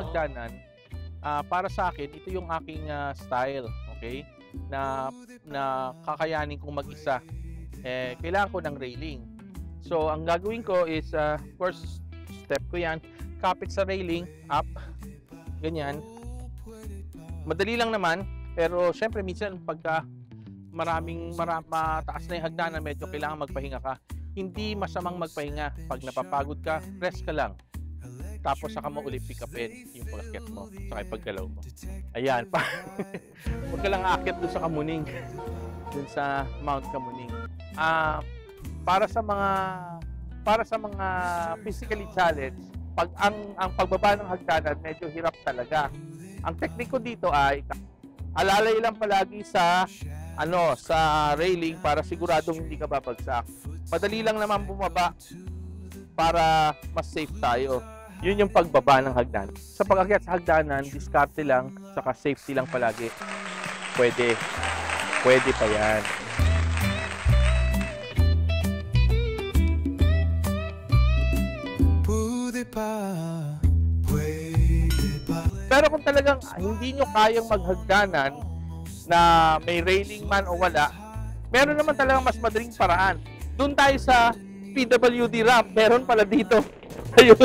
hagdanan, para sa akin, ito yung aking style, okay? Na kakayanin kong mag-isa. Kailangan ko ng railing. So, ang gagawin ko is, first step ko yan, kapit sa railing, up, ganyan. Madali lang naman, pero syempre minsan pagka mataas na yung hagdanan, medyo kailangan magpahinga ka. Hindi masamang magpahinga. Pag napapagod ka, rest ka lang. Tapos saka mo ulit pick upin yung pag-akyat mo, saka yung paggalaw mo. Ayan, huwag ka lang aakyat doon sa Kamuning, doon sa Mount Kamuning. Para sa mga physically challenged, ang pagbaba ng hagdanan medyo hirap talaga. Ang technique ko dito ay alalay lang palagi sa railing para siguradong hindi ka babagsak. Madali lang naman bumaba para mas safe tayo. Yun yung pagbaba ng hagdanan. Sa pag-akyat sa hagdanan, diskarte lang, saka safety lang palagi. Pwede pa yan. Pero kung talagang hindi nyo kayang maghagdanan na may railing man o wala, meron naman talagang mas madaling paraan. Doon tayo sa PWD ramp, meron pala dito. Ayun.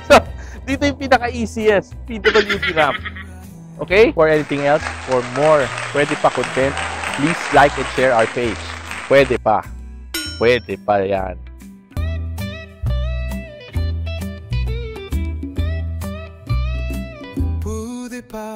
So, dito yung pinaka-easiest PWD ramp. Okay? For anything else, for more pwede pa content, please like and share our page. Pwede pa yan. Pude pa